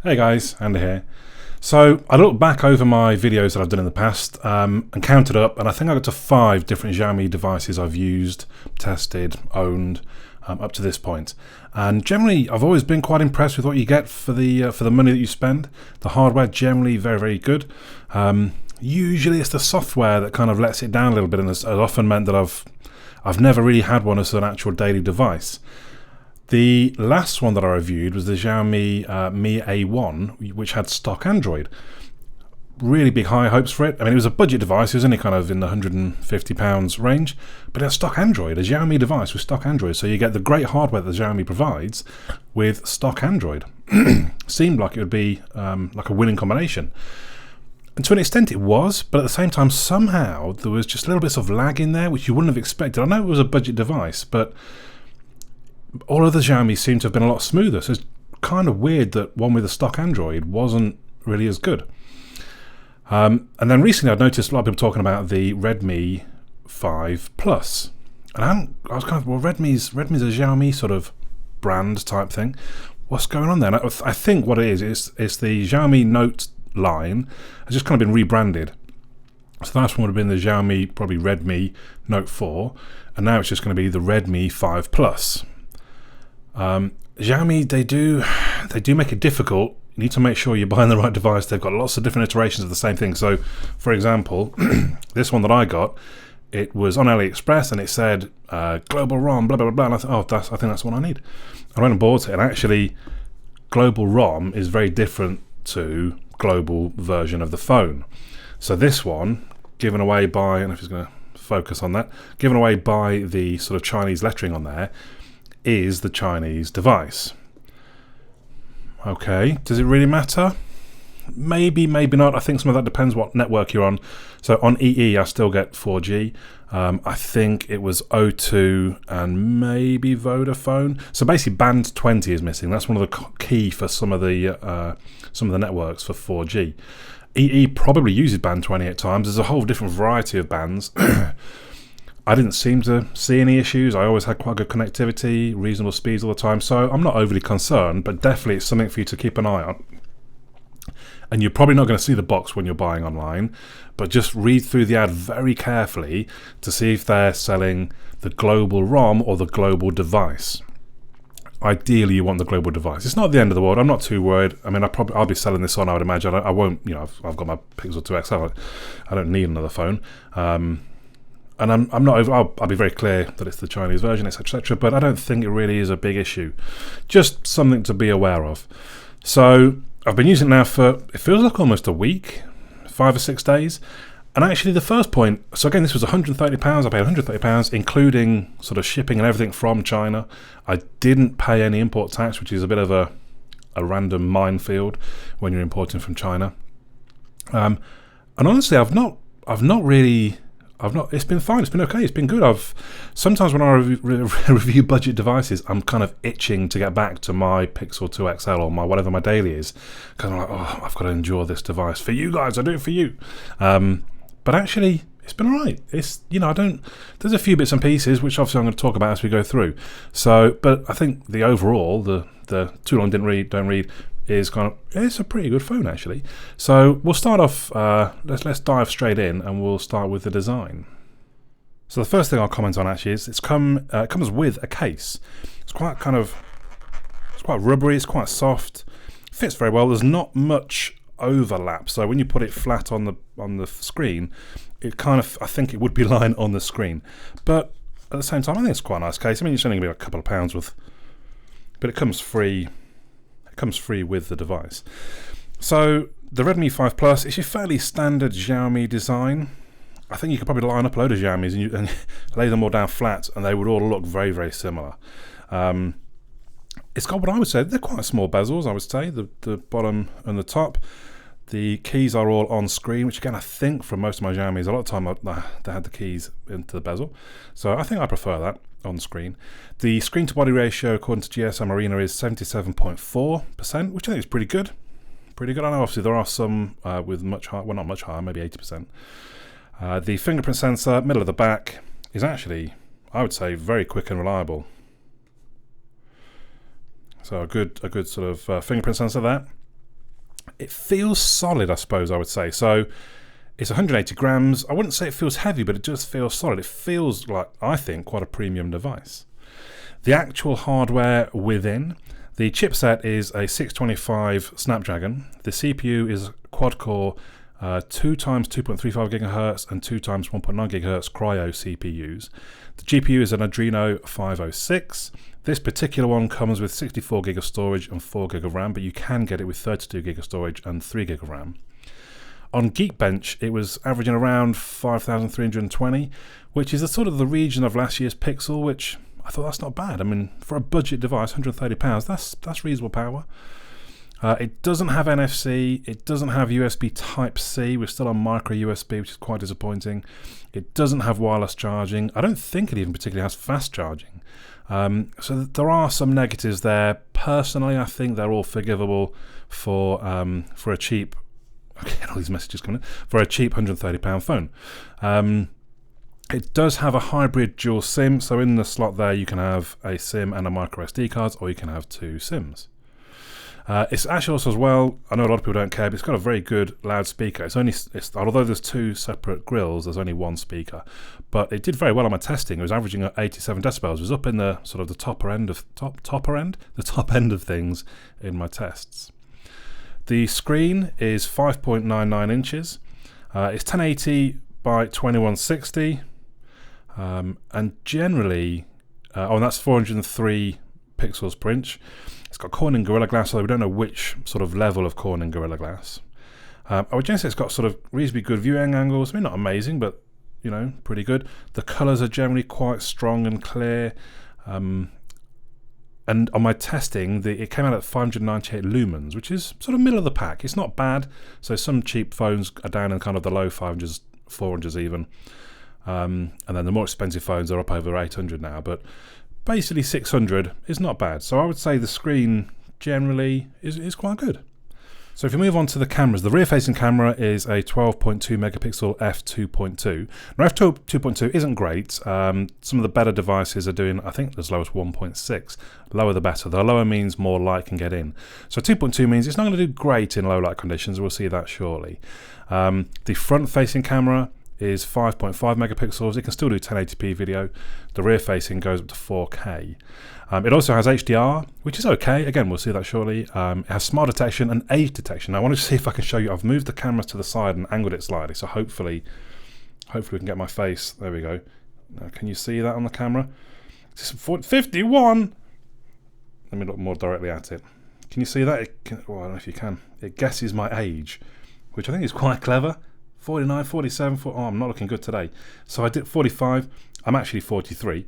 Hey guys, Andy here. So I looked back over my videos that I've done in the past and counted up, and I think I got to 5 different Xiaomi devices I've used, tested, owned up to this point. And generally, I've always been quite impressed with what you get for the money that you spend. The hardware generally very, very good. Usually, it's the software that kind of lets it down a little bit, and has often meant that I've never really had one as an actual daily device. The last one that I reviewed was the Xiaomi Mi A1, which had stock Android. Really big high hopes for it. I mean, it was a budget device. It was only kind of in the £150 range, but it had stock Android, a Xiaomi device with stock Android. So you get the great hardware that Xiaomi provides with stock Android. Seemed like it would be like a winning combination. And to an extent it was, but at the same time, somehow there was just little bits of lag in there, which you wouldn't have expected. I know it was a budget device, but all other Xiaomi seem to have been a lot smoother, so it's kind of weird that one with a stock Android wasn't really as good. And then recently I've noticed a lot of people talking about the Redmi 5 Plus. And I was kind of, well, Redmi's a Xiaomi sort of brand type thing. What's going on there? And I think what it is, it's the Xiaomi Note line has just kind of been rebranded. So the last one would have been the Xiaomi, probably Redmi Note 4, and now it's just going to be the Redmi 5 Plus. Xiaomi, they do make it difficult. You need to make sure you're buying the right device. They've got lots of different iterations of the same thing. So, for example, this one that I got, it was on AliExpress and it said global ROM, blah blah blah. And I thought, I think that's what I need. I went and bought it, and actually, global ROM is very different to global version of the phone. So this one, given away by, I don't know if it's going to focus on that, given away by the sort of Chinese lettering on there, is the Chinese device. Okay, does it really matter? Maybe, maybe not. I think some of that depends what network you're on. So on EE I still get 4G. I think it was O2 and maybe Vodafone. So basically band 20 is missing. That's one of the key for some of the networks for 4G. EE probably uses band 20 at times. There's a whole different variety of bands. I didn't seem to see any issues. I always had quite good connectivity, reasonable speeds all the time, so I'm not overly concerned, but definitely it's something for you to keep an eye on. And you're probably not going to see the box when you're buying online, but just read through the ad very carefully to see if they're selling the global ROM or the global device. Ideally, you want the global device. It's not the end of the world. I'm not too worried. I mean, I'll be selling this on, I would imagine. I won't, I've got my Pixel 2 XL. I don't need another phone. And I'm not over. I'll be very clear that it's the Chinese version, etc., etc. But I don't think it really is a big issue. Just something to be aware of. So I've been using it now for, it feels like almost a week, 5 or 6 days. And actually, the first point. So again, this was £130. I paid £130, including sort of shipping and everything from China. I didn't pay any import tax, which is a bit of a random minefield when you're importing from China. And honestly, I've not. It's been fine. It's been okay. It's been good. Sometimes when I review budget devices, I'm kind of itching to get back to my Pixel 2 XL or whatever my daily is, because I'm like, oh, I've got to endure this device for you guys. I do it for you. But actually, it's been alright. It's There's a few bits and pieces which obviously I'm going to talk about as we go through. So, but I think the overall, the too long don't read. Is kind of, it's a pretty good phone actually. So we'll start off, let's dive straight in, and we'll start with the design. So the first thing I'll comment on actually is it comes with a case. It's quite rubbery, it's quite soft, fits very well. There's not much overlap, so when you put it flat on the screen, it kind of, I think it would be lying on the screen. But at the same time, I think it's quite a nice case. I mean, it's only going to be a couple of pounds worth, but it comes free. Comes free with the device. So the Redmi 5 Plus is your fairly standard Xiaomi design. I think you could probably line up a load of Xiaomis and lay them all down flat, and they would all look very, very similar. It's got what I would say, they're quite small bezels, I would say, the bottom and the top. The keys are all on screen, which again, I think from most of my Xiaomis, a lot of time they had the keys into the bezel. So I think I prefer that on screen. The screen to body ratio, according to GSM Arena, is 77.4%, which I think is pretty good. I know obviously there are some with much higher, well, not much higher, maybe 80%. The fingerprint sensor, middle of the back, is actually, I would say, very quick and reliable. So a good sort of fingerprint sensor there. It feels solid, I suppose I would say. So it's 180 grams. I wouldn't say it feels heavy, but it just feels solid. It feels like, I think, quite a premium device. The actual hardware within, the chipset is a 625 Snapdragon. The CPU is quad-core 2 times 2.35 GHz and 2 times 1.9 GHz Cryo CPUs. The GPU is an Adreno 506. This particular one comes with 64 GB of storage and 4 GB of RAM, but you can get it with 32 GB of storage and 3 GB of RAM. On Geekbench, it was averaging around 5,320, which is sort of the region of last year's Pixel, which I thought that's not bad. I mean, for a budget device, £130, that's reasonable power. It doesn't have NFC, it doesn't have USB Type-C, we're still on micro USB, which is quite disappointing. It doesn't have wireless charging. I don't think it even particularly has fast charging. So there are some negatives there. Personally, I think they're all forgivable for a cheap, I get all these messages coming in, for a cheap £130 phone. It does have a hybrid dual SIM, so in the slot there you can have a SIM and a micro SD card, or you can have 2 SIMs. It's actually also as well, I know a lot of people don't care, but it's got a very good loudspeaker. Although there's 2 separate grills, there's only 1 speaker. But it did very well on my testing. It was averaging at 87 decibels. It was up in the sort of the top end of things in my tests. The screen is 5.99 inches. It's 1080 by 2160. And generally, and that's 403 pixels per inch. It's got Corning Gorilla Glass, although we don't know which sort of level of Corning Gorilla Glass. I would generally say it's got sort of reasonably good viewing angles. I mean, not amazing, but, you know, pretty good. The colours are generally quite strong and clear. And on my testing, it came out at 598 lumens, which is sort of middle of the pack. It's not bad. So some cheap phones are down in kind of the low 500s, 400s even. And then the more expensive phones are up over 800 now. But basically 600 is not bad. So I would say the screen generally is quite good. So if you move on to the cameras, the rear-facing camera is a 12.2 megapixel f2.2. Now f2.2 isn't great. Some of the better devices are doing, I think, as low as 1.6. Lower the better. The lower means more light can get in. So 2.2 means it's not going to do great in low light conditions. We'll see that shortly. The front-facing camera is 5.5 megapixels. It can still do 1080p video. The rear facing goes up to 4K. It also has HDR, which is okay. Again, we'll see that shortly. It has smart detection and age detection. Now, I want to see if I can show you. I've moved the camera to the side and angled it slightly, so hopefully we can get my face. There we go. Now, can you see that on the camera? It's 51. Let me look more directly at it. Can you see that? Well, I don't know if you can. It guesses my age, which I think is quite clever. 49, 47, I'm not looking good today. So I did 45, I'm actually 43.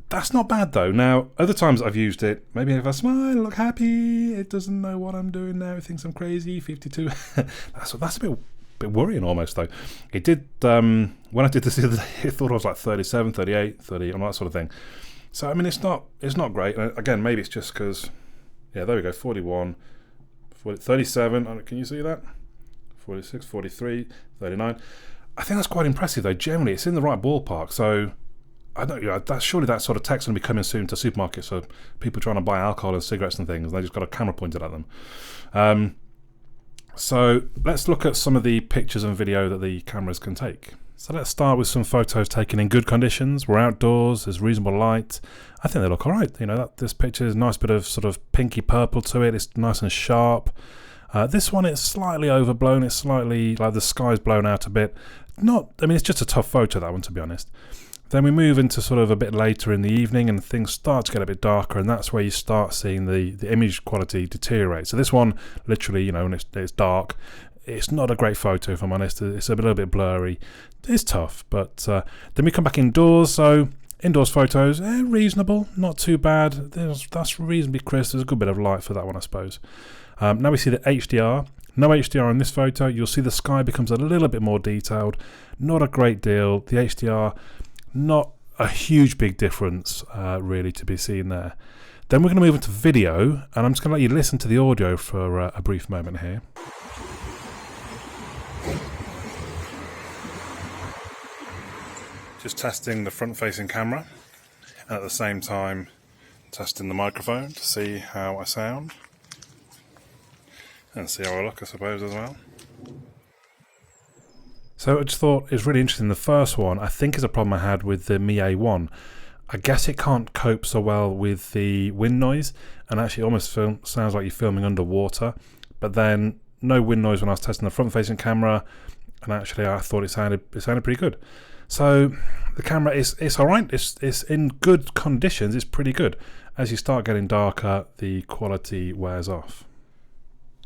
That's not bad though. Now, other times I've used it, maybe if I smile, look happy, it doesn't know what I'm doing now, it thinks I'm crazy, 52. That's a bit worrying almost though. It did, when I did this the other day, it thought I was like 37, 38, 30, and that sort of thing. So, I mean, it's not great. Again, maybe it's just because, yeah, there we go, 41, 37, can you see that? 46, 43, 39. I think that's quite impressive though. Generally, it's in the right ballpark. So I don't, surely that sort of tech's going to be coming soon to supermarkets. So people trying to buy alcohol and cigarettes and things, they just got a camera pointed at them. So let's look at some of the pictures and video that the cameras can take. So let's start with some photos taken in good conditions. We're outdoors, there's reasonable light. I think they look all right. You know, this picture is a nice bit of sort of pinky purple to it. It's nice and sharp. This one is slightly overblown. It's slightly like the sky's blown out a bit. It's just a tough photo, that one, to be honest. Then we move into sort of a bit later in the evening and things start to get a bit darker, and that's where you start seeing the image quality deteriorate. So this one, literally, you know, when it's dark, it's not a great photo, if I'm honest. It's a little bit blurry. It's tough, but then we come back indoors. So indoors photos, reasonable, not too bad. That's reasonably crisp. There's a good bit of light for that one, I suppose. Now we see the HDR. No HDR in this photo. You'll see the sky becomes a little bit more detailed. Not a great deal. The HDR, not a huge big difference really to be seen there. Then we're going to move into video, and I'm just going to let you listen to the audio for a brief moment here. Just testing the front-facing camera, and at the same time testing the microphone to see how I sound. and see how I look, I suppose, as well. So I just thought it's really interesting. The first one, I think, is a problem I had with the Mi A1. I guess it can't cope so well with the wind noise, and actually almost sounds like you're filming underwater. But then no wind noise when I was testing the front-facing camera, and actually I thought it sounded pretty good. So the camera it's all right. It's in good conditions. It's pretty good. As you start getting darker, the quality wears off.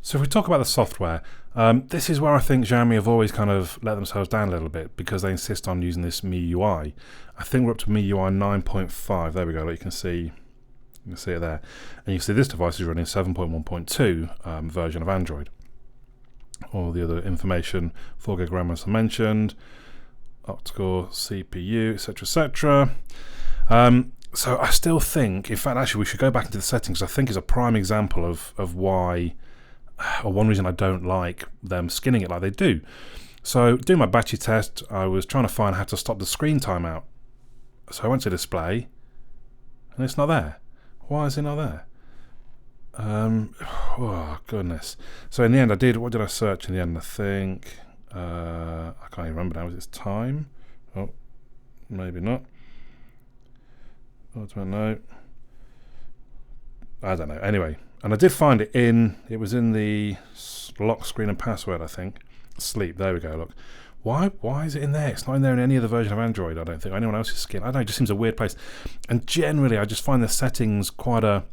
So if we talk about the software, this is where I think Xiaomi have always kind of let themselves down a little bit, because they insist on using this MIUI. I think we're up to MIUI 9.5. There we go. Like you can see it there, and you can see this device is running 7.1.2 version of Android. All the other information, 4 GB RAM as I mentioned, octa-core CPU, etc., etc. So I still think, in fact, actually, we should go back into the settings. I think it's a prime example of why, or one reason I don't like them skinning it like they do. So doing my battery test, I was trying to find how to stop the screen timeout. So I went to display, and it's not there. Why is it not there? Oh goodness. So in the end, what did I search in the end? I think, I can't even remember now. Was it time? Oh, maybe not. I don't know. I don't know. Anyway, and I did find it it was in the lock screen and password, I think. Sleep, there we go, look. Why is it in there? It's not in there in any other version of Android, I don't think. Anyone else's skin. I don't know, it just seems a weird place. And generally, I just find the settings quite a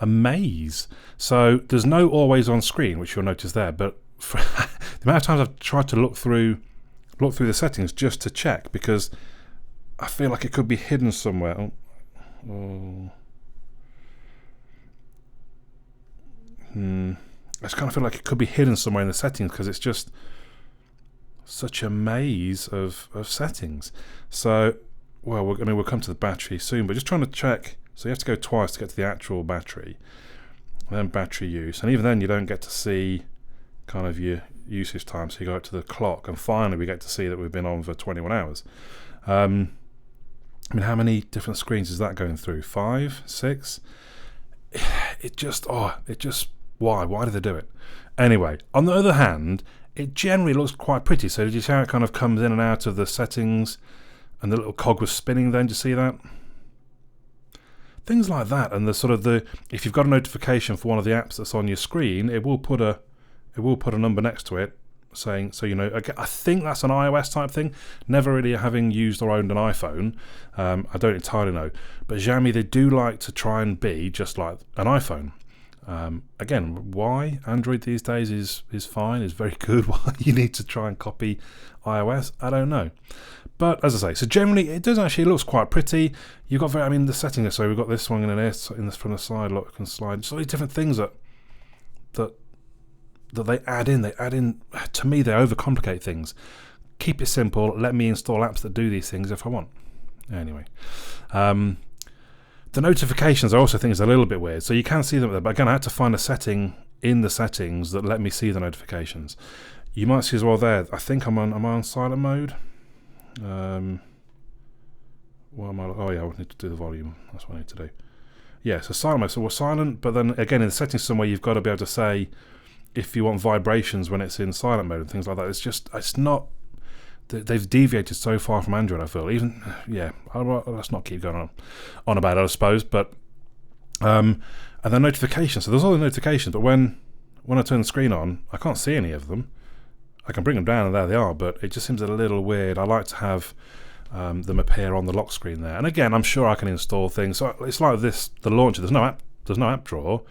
maze. So there's no always on screen, which you'll notice there, but for the amount of times I've tried to look through the settings just to check, because I feel like it could be hidden somewhere. I just kind of feel like it could be hidden somewhere in the settings, because it's just such a maze of settings. So, well, we'll come to the battery soon, but just trying to check. So you have to go twice to get to the actual battery, and then battery use, and even then you don't get to see kind of your usage time. So you go up to the clock, and finally we get to see that we've been on for 21 hours. I mean, how many different screens is that going through? 5, 6? It just, why did they do it? Anyway, on the other hand, it generally looks quite pretty. So did you see how it kind of comes in and out of the settings, and the little cog was spinning then? Do you see that? Things like that, and if you've got a notification for one of the apps that's on your screen, it will put a number next to it saying, so you know. I think that's an iOS type thing. Never really having used or owned an iPhone, I don't entirely know. But Xiaomi, they do like to try and be just like an iPhone. Again, why Android these days is fine, is very good. Why you need to try and copy iOS, I don't know. But as I say, so generally it looks quite pretty. You've got the settings. So we've got this one and this from the side. Look, can slide. So many different things that they add in. They add in. To me, they overcomplicate things. Keep it simple. Let me install apps that do these things if I want. Anyway, the notifications I also think is a little bit weird. So you can see them, but again, I had to find a setting in the settings that let me see the notifications. You might see as well there. I think am I on silent mode? What am I? Oh yeah, I need to do the volume. That's what I need to do. Yeah, so silent mode. So we're silent, but then again in the settings somewhere you've got to be able to say if you want vibrations when it's in silent mode and things like that. It's not. They've deviated so far from Android, I feel. Let's not keep going on about it, I suppose. But and then notifications. So there's all the notifications, but when I turn the screen on, I can't see any of them. I can bring them down, and there they are. But it just seems a little weird. I like to have them appear on the lock screen there. And again, I'm sure I can install things. So it's like this: the launcher. There's no app drawer.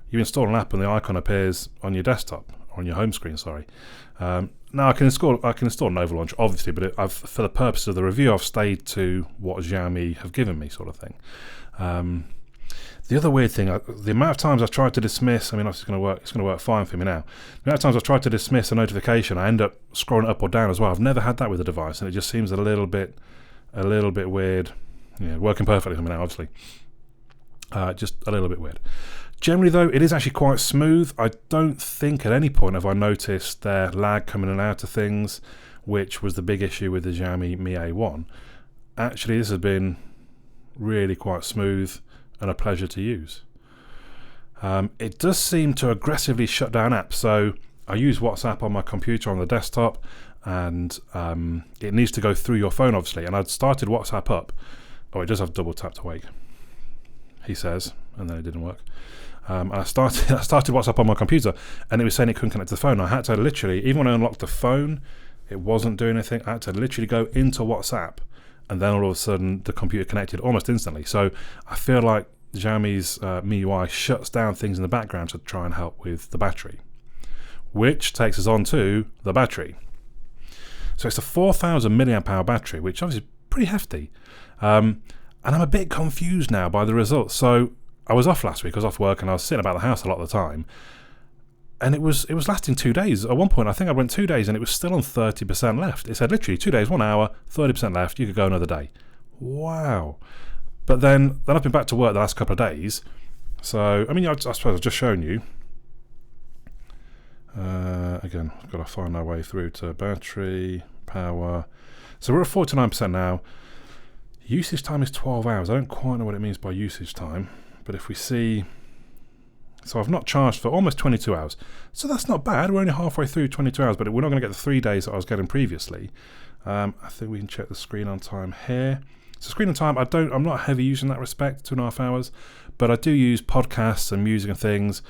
You install an app, and the icon appears on your desktop, or on your home screen. Sorry. Now I can install Nova Launch, obviously, but for the purpose of the review, I've stayed to what Xiaomi have given me, sort of thing. The other weird thing, the amount of times I've tried to dismiss, obviously it's going to work fine for me now. The amount of times I've tried to dismiss a notification, I end up scrolling up or down as well. I've never had that with the device, and it just seems a little bit weird. Yeah, working perfectly for me now, obviously. Just a little bit weird. Generally, though, it is actually quite smooth. I don't think at any point have I noticed their lag coming in and out of things, which was the big issue with the Xiaomi Mi A1. Actually, this has been really quite smooth and a pleasure to use. It does seem to aggressively shut down apps. So I use WhatsApp on my computer on the desktop, and it needs to go through your phone, obviously. And I'd started WhatsApp up. Oh, it does have double tap to wake, he says, and then it didn't work. And I started WhatsApp on my computer, and it was saying it couldn't connect to the phone. I had to literally, even when I unlocked the phone, it wasn't doing anything. I had to literally go into WhatsApp, and then all of a sudden the computer connected almost instantly. So I feel like Xiaomi's MIUI shuts down things in the background to try and help with the battery, which takes us on to the battery. So it's a 4,000 milliamp hour battery, which obviously is pretty hefty. And I'm a bit confused now by the results. So I was off last week, I was off work, and I was sitting about the house a lot of the time. And it was lasting 2 days. At one point, I think I went 2 days, and it was still on 30% left. It said literally 2 days, 1 hour, 30% left, you could go another day. Wow. But then I've been back to work the last couple of days. So, I mean, I suppose I've just shown you. Again, I've got to find our way through to battery, power. So we're at 49% now. Usage time is 12 hours. I don't quite know what it means by usage time. But if we see... So I've not charged for almost 22 hours. So that's not bad. We're only halfway through 22 hours, but we're not going to get the 3 days that I was getting previously. I think we can check the screen on time here. So screen on time, I'm not a heavy user in that respect, 2.5 hours, but I do use podcasts and music and things.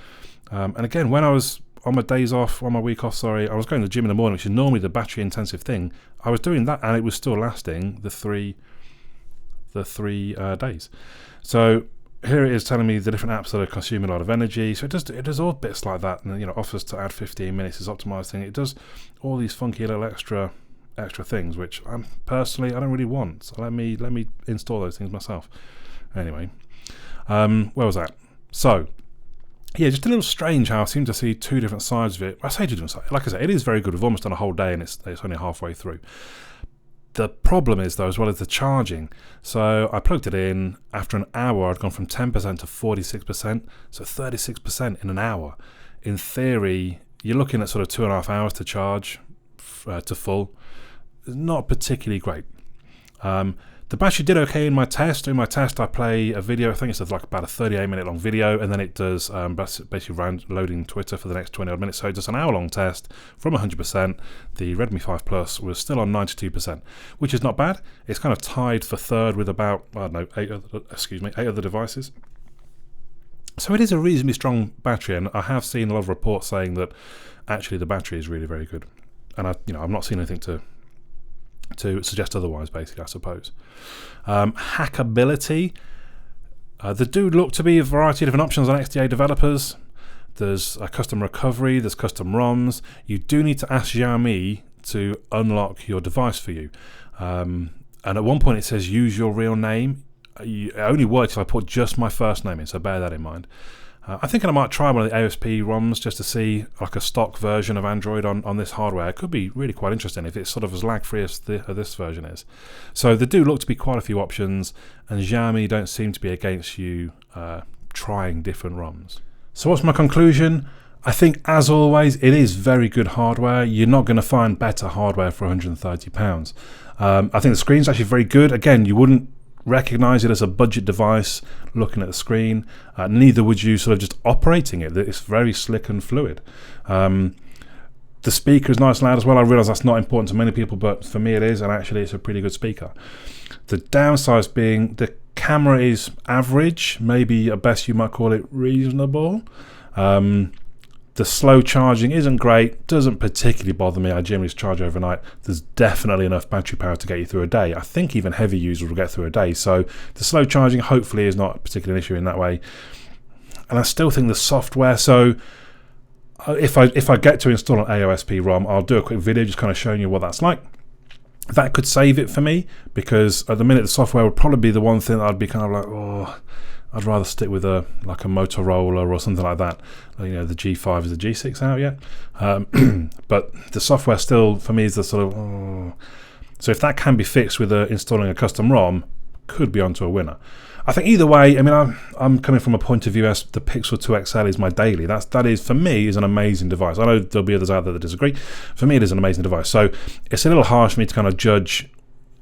And again, when I was on my days off, on my week off, I was going to the gym in the morning, which is normally the battery intensive thing. I was doing that, and it was still lasting the three days. So here it is telling me the different apps that are consuming a lot of energy. So it does all bits like that, and offers to add 15 minutes is optimized thing. It does all these funky little extra things, which I don't really want. So let me install those things myself. Anyway, where was that? So yeah, just a little strange how I seem to see two different sides of it. I say two different sides. Like I said, it is very good. We've almost done a whole day, and it's only halfway through. The problem is, though, as well as the charging. So I plugged it in. After an hour, I'd gone from 10% to 46%. So 36% in an hour. In theory, you're looking at sort of 2.5 hours to charge to full. Not particularly great. The battery did okay in my test. In my test, I play a video. I think it's like about a 38-minute long video, and then it does basically loading Twitter for the next 20 odd minutes. So it does an hour-long test from 100%. The Redmi 5 Plus was still on 92%, which is not bad. It's kind of tied for third with about 8 other devices. So it is a reasonably strong battery, and I have seen a lot of reports saying that actually the battery is really very good. And I've not seen anything to suggest otherwise, basically, I suppose. Hackability. There do look to be a variety of different options on XDA developers. There's a custom recovery, there's custom ROMs. You do need to ask Xiaomi to unlock your device for you. And at one point it says use your real name. It only works if I put just my first name in, so bear that in mind. I think I might try one of the AOSP ROMs just to see like a stock version of Android on this hardware. It could be really quite interesting if it's sort of as lag-free as this version is. So there do look to be quite a few options, and Xiaomi don't seem to be against you trying different ROMs. So what's my conclusion? I think, as always, it is very good hardware. You're not going to find better hardware for £130. I think the screen's actually very good. Again, you wouldn't recognize it as a budget device looking at the screen. Neither would you sort of just operating it. It's very slick and fluid. The speaker is nice and loud as well. I realize that's not important to many people, but for me it is, and actually it's a pretty good speaker. The downsides being the camera is average, maybe at best you might call it reasonable. The slow charging isn't great, doesn't particularly bother me. I generally charge overnight. There's definitely enough battery power to get you through a day. I think even heavy users will get through a day. So the slow charging hopefully is not a particular issue in that way. And I still think the software, so if I get to install an AOSP ROM, I'll do a quick video just kind of showing you what that's like. That could save it for me, because at the minute the software would probably be the one thing that I'd be kind of like, oh, I'd rather stick with a Motorola or something like that. The G5, is the G6 out yet? But the software still, for me, is the sort of... Oh. So if that can be fixed with installing a custom ROM, could be onto a winner. I think either way, I mean, I'm coming from a point of view as the Pixel 2 XL is my daily. That is, for me, is an amazing device. I know there'll be others out there that disagree. For me, it is an amazing device. So it's a little harsh for me to kind of judge...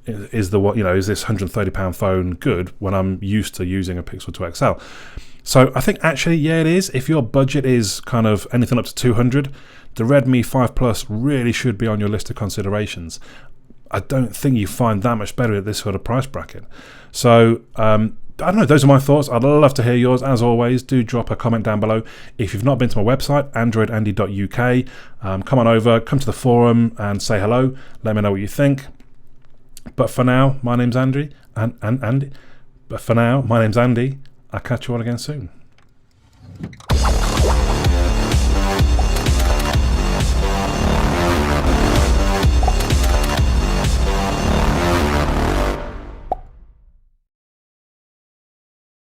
Is this £130 phone good when I'm used to using a Pixel 2 XL? So I think actually, yeah, it is. If your budget is kind of anything up to 200, the Redmi 5 Plus really should be on your list of considerations. I don't think you find that much better at this sort of price bracket. So I don't know, those are my thoughts. I'd love to hear yours. As always, do drop a comment down below. If you've not been to my website, androidandy.uk, come on over, come to the forum and say hello. Let me know what you think. But for now, my name's Andy. But for now, my name's Andy. I'll catch you all again soon.